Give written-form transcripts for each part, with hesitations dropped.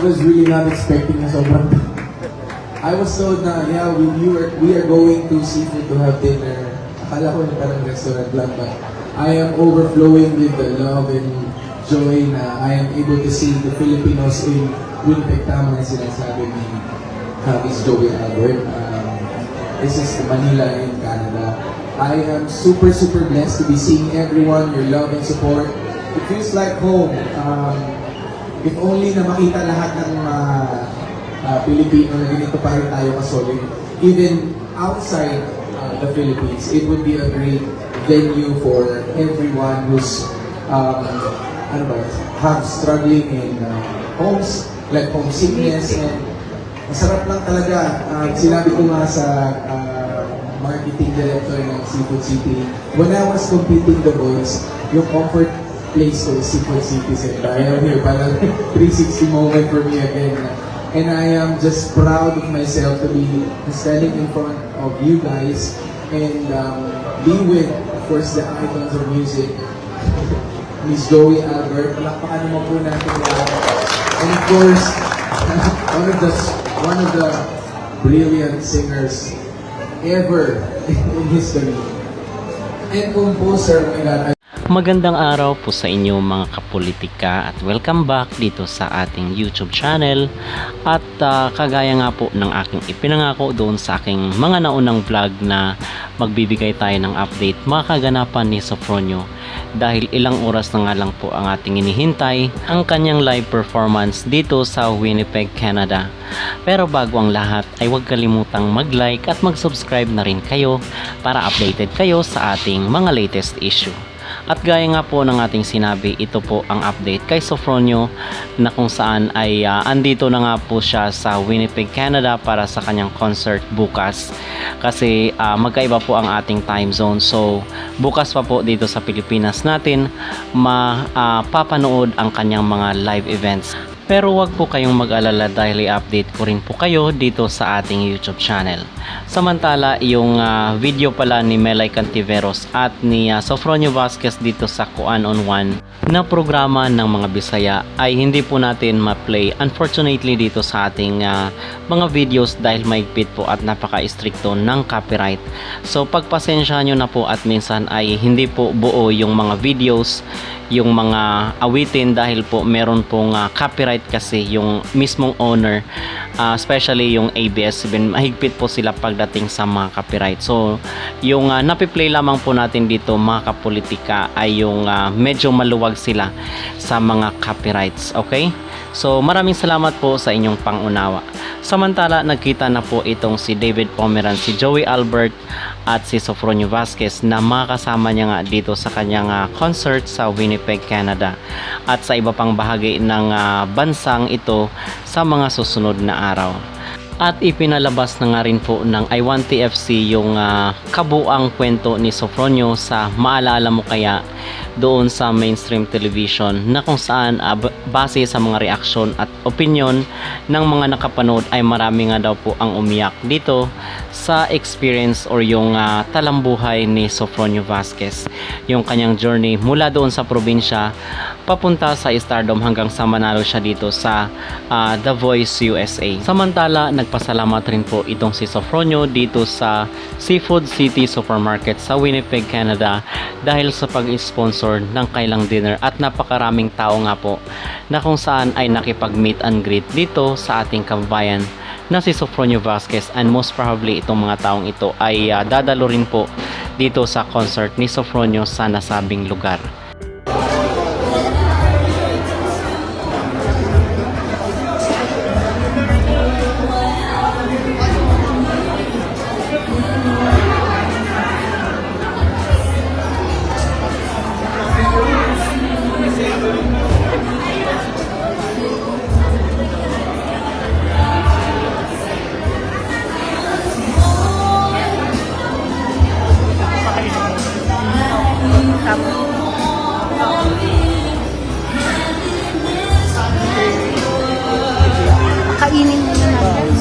was really not expecting na sobrang. I was told na, yeah, we are going to seafood to have dinner. Akala ko na parang restaurant lang, but I am overflowing with the love and joy na I am able to see the Filipinos in Winnipeg. Tama na sinasabi ni Miss Joey Albert. This is Manila in Canada. I am super blessed to be seeing everyone, your love and support. It feels like home. If only na makita lahat ng Pilipino na ganito pa rin tayo kasolid. Even outside the Philippines, it would be a great venue for everyone who's struggling in homes, like homesickness, and masarap lang talaga. Sinabi ko nga sa marketing director ng Seafood City, when I was competing The Voice, yung comfort place ko is Seafood City. I am here, parang 360 moment for me again. And I am just proud of myself to be standing in front of you guys and be with, of course, the icons of music, Miss Joey Albert. Palakpakan naman po natin lahat. And of course, one of the brilliant singers ever in history. And composer, oh my God. Magandang araw po sa inyo mga kapolitika at welcome back dito sa ating YouTube channel. At kagaya nga po ng aking ipinangako doon sa aking mga naunang vlog na magbibigay tayo ng update mga kaganapan ni Sofronio, dahil ilang oras na nga lang po ang ating inihintay ang kanyang live performance dito sa Winnipeg, Canada. Pero bago ang lahat ay huwag kalimutang mag-like at mag-subscribe na rin kayo para updated kayo sa ating mga latest issue. At gaya nga po ng ating sinabi, ito po ang update kay Sofronio na kung saan ay andito na nga po siya sa Winnipeg, Canada para sa kanyang concert bukas. Kasi magkaiba po ang ating time zone. So bukas pa po dito sa Pilipinas natin mapapanood ang kanyang mga live events. Pero wag po kayong mag-alala dahil i-update ko rin po kayo dito sa ating YouTube channel. Samantala, yung video pala ni Melay Cantiveros at ni Sofronio Vasquez dito sa Kuan on One na programa ng mga Bisaya ay hindi po natin ma-play unfortunately dito sa ating mga videos dahil maigpit po at napaka-stricto ng copyright. So pagpasensya nyo na po at minsan ay hindi po buo yung mga videos, yung mga awitin dahil po meron pong copyright kasi yung mismong owner, especially yung ABS-CBN, mahigpit po sila pagdating sa mga copyright. So yung napiplay lamang po natin dito mga kapolitika ay yung medyo maluwag sila sa mga copyrights. Okay? So maraming salamat po sa inyong pangunawa. Samantala, nagkita na po itong si David Pomeran, si Joey Albert at si Sofronio Vasquez na makasama niya nga dito sa kanyang concert sa Winnipeg, Canada at sa iba pang bahagi ng bansang ito sa mga susunod na araw. At ipinalabas na nga rin po ng I Want TFC yung kabuang kwento ni Sofronio sa Maalala Mo Kaya doon sa mainstream television, na kung saan base sa mga reaksyon at opinion ng mga nakapanood ay marami nga daw po ang umiyak dito sa experience or yung talambuhay ni Sofronio Vasquez, yung kanyang journey mula doon sa probinsya papunta sa stardom hanggang sa manalo siya dito sa The Voice USA. Samantala, nagpasalamat rin po itong si Sofronio dito sa Seafood City Supermarket sa Winnipeg, Canada dahil sa pag-sponsor ng kailang dinner at napakaraming tao nga po na kung saan ay nakipag-meet and greet dito sa ating kababayan na si Sofronio Vasquez, and most probably itong mga taong ito ay dadalo rin po dito sa concert ni Sofronio sa nasabing lugar. Kainin mo na natin.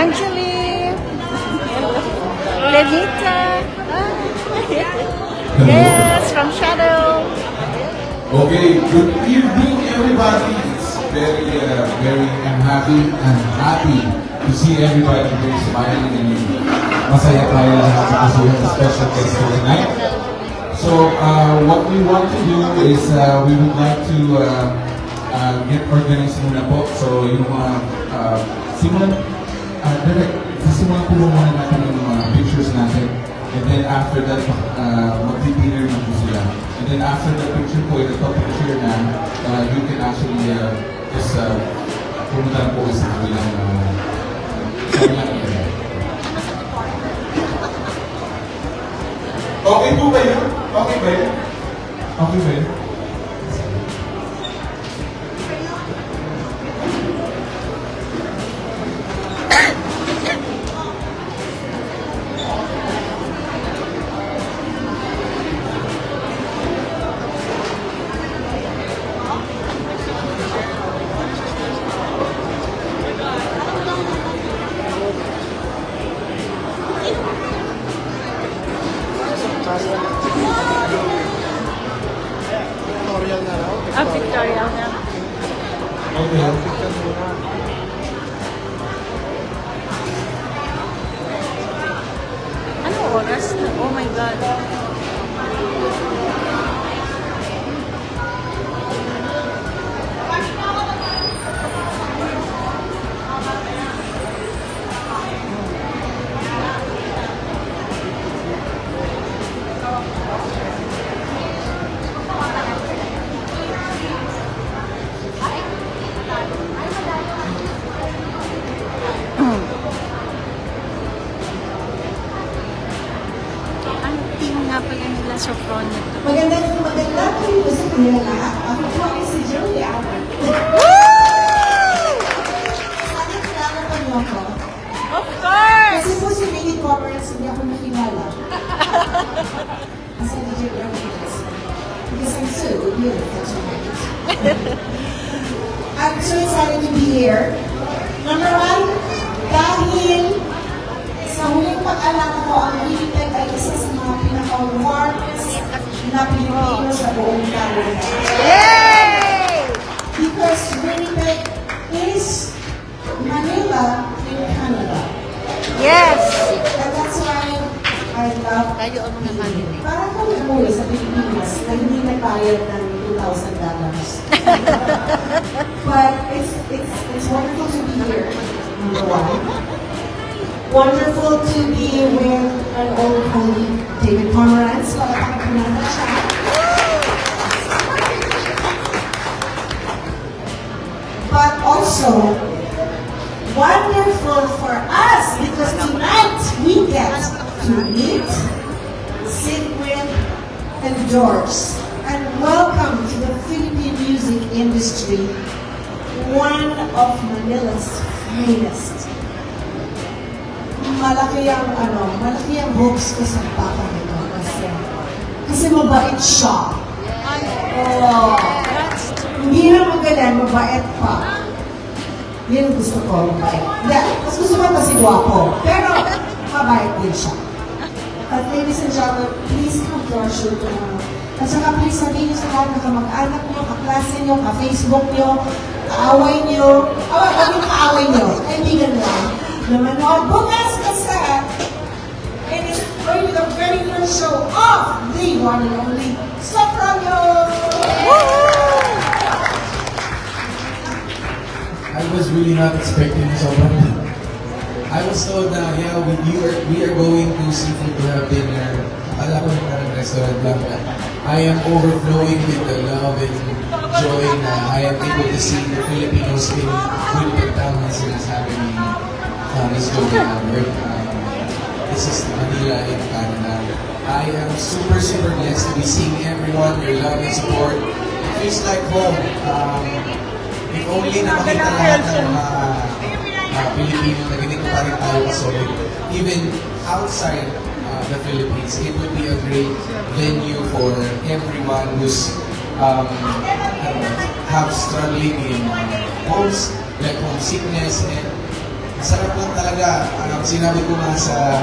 Angeli, Lenita. Yes, from Shadow. Okay, good evening, everybody. It's I'm happy to see everybody here smiling and masaya tayo lahat kasi we have a special guest for tonight. So, what we want to do is we would like to get organized muna po. So, yung mga simulan po muna natin yung mga pictures natin. And then after that, mag-dinner na po sila. And then after the picture po, ito picture na, you can actually just pumunta po sa kabilang area. Okay po ba yun? Okay ba yun? Okay ba yun? Victoria na. Okay. Ano oras na? Oh my God. Nga pala nila sa front nito. Magandang kayo sa kanila lahat. Ako po ay si Joey Albert. Sana kilala pa niyo ako. Of course! Kasi po si Lady Commons, hindi ako nakilala. Kasi DJ Brothers. Because I'm so beautiful tonight. I'm so excited to be here. Number one, dahil sa huling pag-alala ko, ang Winnipeg ay isa sa mga pinaka-warmest na Pilipino sa buong Canada. Yay! Because Winnipeg is Manila in Canada. Yes! And that's why I love Tayo ang mga kalinig. parang kami umuwi sa Pilipinas na hindi nagbayad ng $2,000. But it's wonderful to be here, number one. Wonderful to be with an old colleague, David Pomeranz. Palakpakan natin siya. But also, wonderful for us because tonight we get to meet, sing with, and George. And welcome to the Philippine music industry, one of Manila's finest. Malaki ang hopes ko sa papa nito kasi mabait siya. Oh, hindi na magaling, mabait pa. Yun ang gusto ko, mabait. Hindi, mas gusto ko kasi guwapo. Pero, mabait din siya. At ladies and gentlemen, please come to our show tomorrow. At saka please sabihin niyo sa lahat na kamag-anak niyo, kaklase niyo, ka-Facebook niyo, kaaway niyo, kaaway niyo, kaibigan lang. Na manood bukas kasi it is going to be the very first show of the one and only Soprano! I was really not expecting sobrang. I was told na, yeah, we are going to seafood to have dinner. Akala ko na parang restaurant lang. I am overflowing with the love and joy na I am able to see the Filipinos in Winnipeg town na sinasabi ni Miss Joey Albert. This is Manila in Canada. I am super blessed to be seeing everyone, your love and support. It feels like home. If only na makita lahat ng mga Pilipino na ganito pa rin tayo kasolid. Even outside the Philippines, it would be a great venue for everyone who's have struggling in homes, like homesickness, and Masarap lang talaga. Sinabi ko nga sa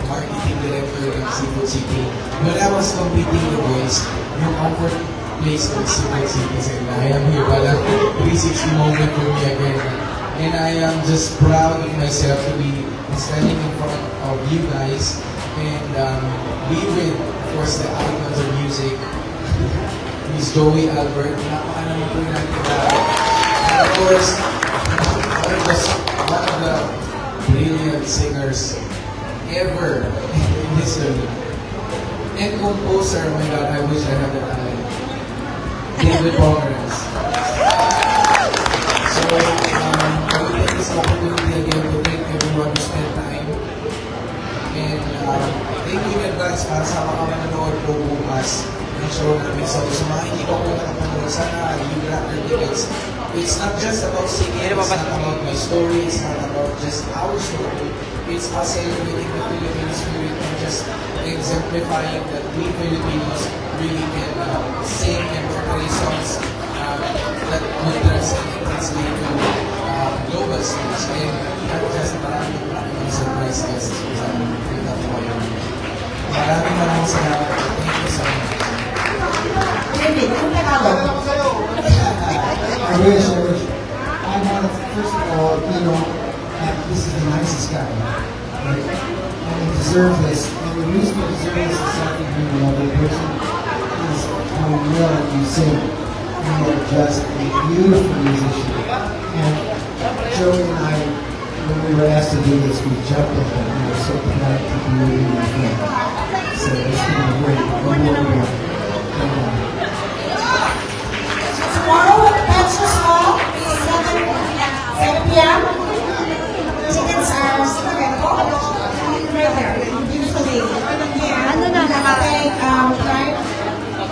marketing director ng Seafood City, when I was competing the boys, yung comfort place of Seafood City, and I am here, wala 360 moment for me again. And I am just proud of myself to be standing in front of you guys and be with, of course, the icons of music, Miss Joey Albert, napaka naman po natin and of course, one of the brilliant singers ever in history. And composer, oh my God, I wish I had that talent. David Pomeranz. So, I will take this opportunity again to thank everyone who spent time. And thank you in advance para sa mga manonood po bukas ng show namin. So, sa mga hindi ko po nakapanood, sana you grab your tickets. It's not just about singing, it's not about my story, it's not about just our story. It's us celebrating the Filipino spirit and just exemplifying that we Filipinos really can sing and portray songs that would translate to global stage. And not just maraming surprise guests sa maraming salamat. Thank you so much. David, kung Tagalog. I wish. I want to, first of all, this is the nicest guy, right? And he deserves this. And the reason he deserves this is something being a lovely person is how well you sing. You are just a beautiful musician. And Joey and I, when we were asked to do this, we jumped at it. We were so proud to be with you, my friend. So it's going to be great. One more year. Tomorrow at Patches Hall, 7 p.m. Tickets are still available. Right there. Usually, Ano na, thank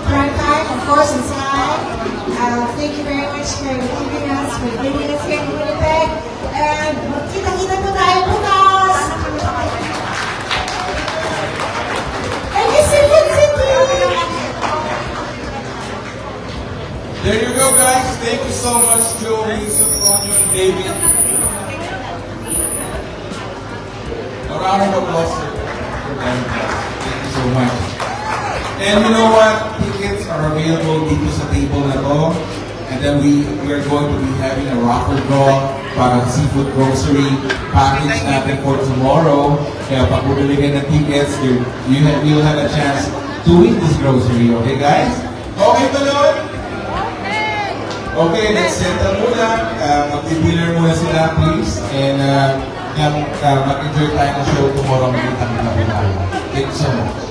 Prime Time, of course, inside. Thank you very much for keeping us, for bringing us here to Winnipeg. And kita-kita po tayo bukas. Thank you, Seafood City! There you go, guys. Thank you so much, Joey, Sophronio, and David. A round of applause for them. Thank you so much. And you know what? Tickets are available dito sa table na to. And then we're going to be having a raffle draw para seafood grocery package natin for tomorrow. Kaya pag bumili ka ng tickets, you'll have a chance to win this grocery. Okay, guys? Okay ba nun? Okay, let's settle muna. Mag-dealer muna sila, please. And mag-enjoy tayo ng show tomorrow. Magkita kita po tayo. Thank you so much.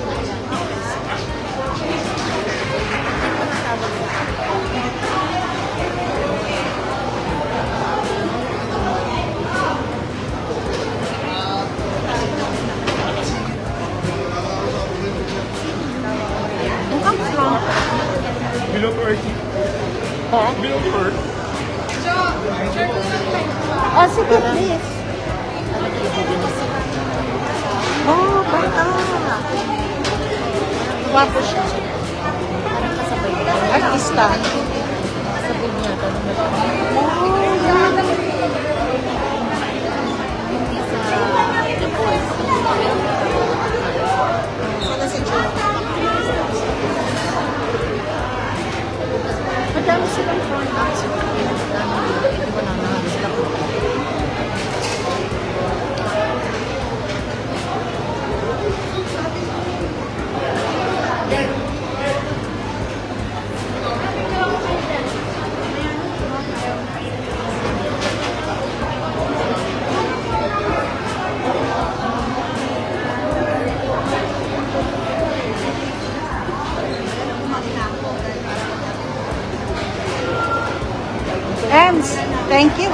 Oh, sige, please. Oh, bata. Wapo siya. Artista. Sabay niya. Madami silang front acts. Hindi ko nangahan sila po. Ems, thank you,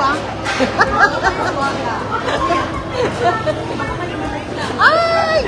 Ay!